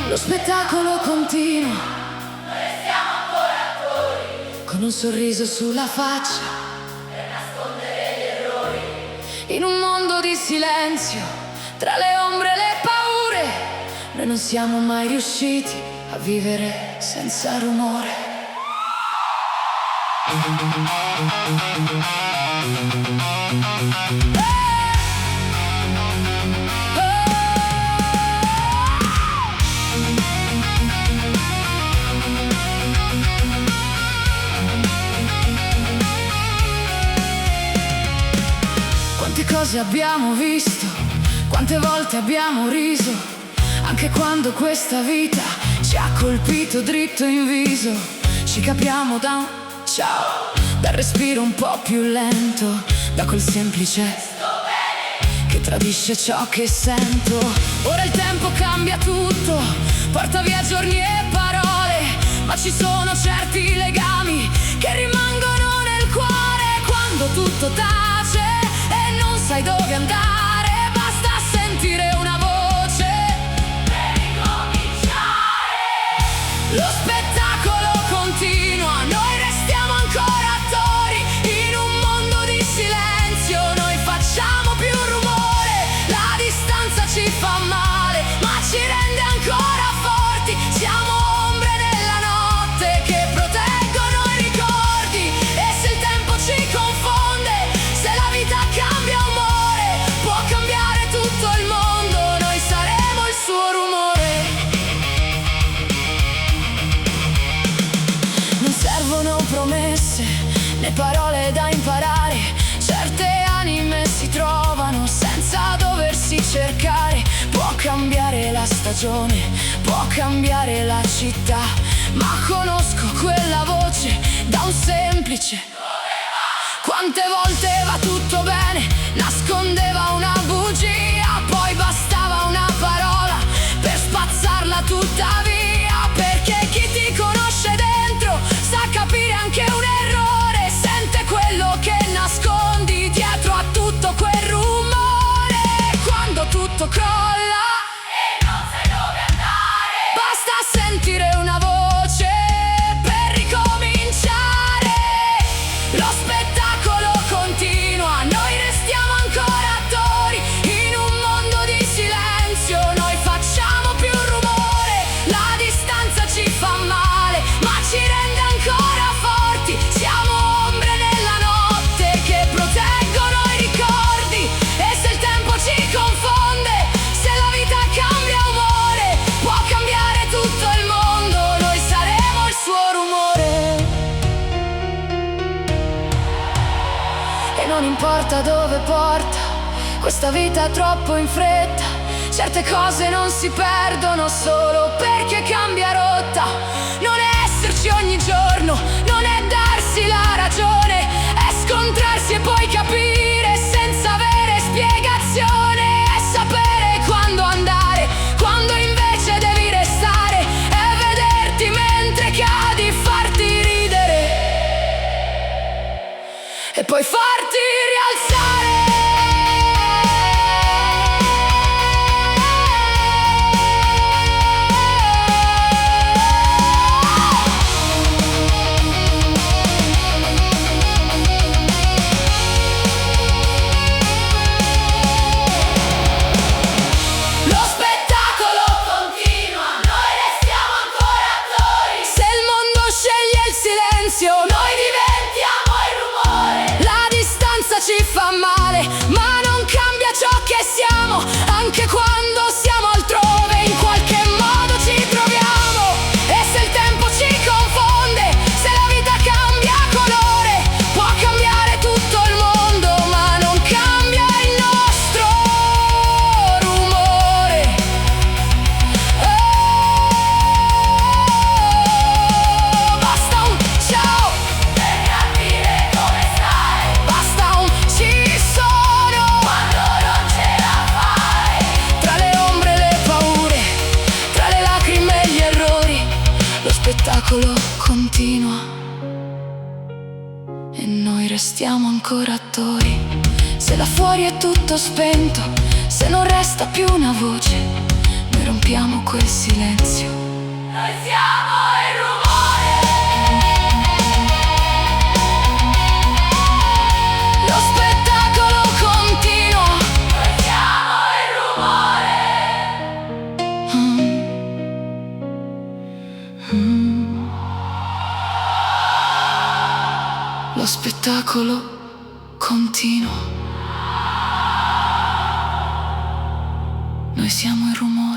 Lo spettacolo continua, noi siamo ancora attori, con un sorriso sulla faccia per nascondere gli errori. In un mondo di silenzio, tra le ombre e le paure, noi non siamo mai riusciti a vivere senza rumore. Quante cose abbiamo visto, quante volte abbiamo riso, anche quando questa vita ci ha colpito dritto in viso. Ci capiamo da un ciao, dal respiro un po' più lento, da quel semplice che tradisce ciò che sento. Ora il tempo cambia tutto, porta via giorni e parole, ma ci sono certi legami che rimangono nel cuore. Quando tutto tace e non sai dove andare, basta sentire una voce per ricominciare. Lo spettacolo continua, noi restiamo ancora attori. In un mondo di silenzio noi facciamo più rumore. La distanza ci fa male, ma ci rende ancora forti. Siamo ombre nella notte che proteggono i ricordi. E se il tempo ci confonde, se la vita cambia umore, può cambiare tutto il mondo, noi saremo il suo rumore. Non servono promesse né parole da imparare, certe anime si trovano senza doversi cercare. Può cambiare la stagione, può cambiare la città, ma conosco quella voce da un semplice quante volte va tutto bene, nascondeva una bugia, poi bastava una parola per spazzarla tutta via. Perché chi ti conosce dentro sa capire anche un errore, sente quello che nascondi dietro a tutto quel rumore. Quando tutto crolla e non sai dove andare, basta sentire una voce per ricominciare. Lo spettacolo continua, noi restiamo ancora attori. In un mondo di silenzio noi facciamo più rumore. La distanza ci fa male, ma ci rende ancora forti. Siamo ombre nella notte che proteggono i ricordi. E se il tempo ci confonde, se la vita cambia umore, può cambiare tutto il mondo, noi saremo il suo rumore. E non importa dove porta questa vita troppo in fretta, certe cose non si perdono solo perché cambia rotta. Non è esserci ogni giorno, non è darsi la ragione, è scontrarsi e poi capire senza avere spiegazione. È sapere quando andare, quando invece devi restare, è vederti mentre cadi, farti ridere e poi farti rialzare. Lo spettacolo continua, noi restiamo ancora attori. Se il mondo sceglie il silenzio, noi diventiamo il rumore. La distanza ci fa male, ma non cambia ciò che siamo. Anche quando siamo altrove, in qualche modo ci troviamo. E se il tempo ci confonde, se la vita cambia colore, può cambiare tutto il mondo, ma non cambia il nostro rumore. Basta un ciao per capire come stai, basta un ci sono. restiamo ancora attori. Se là fuori è tutto spento, se non resta più una voce, noi rompiamo quel silenzio. Noi siamo il rumore. Lo spettacolo continua. Noi siamo il rumore. Lo spettacolo continua. Noi siamo il rumore.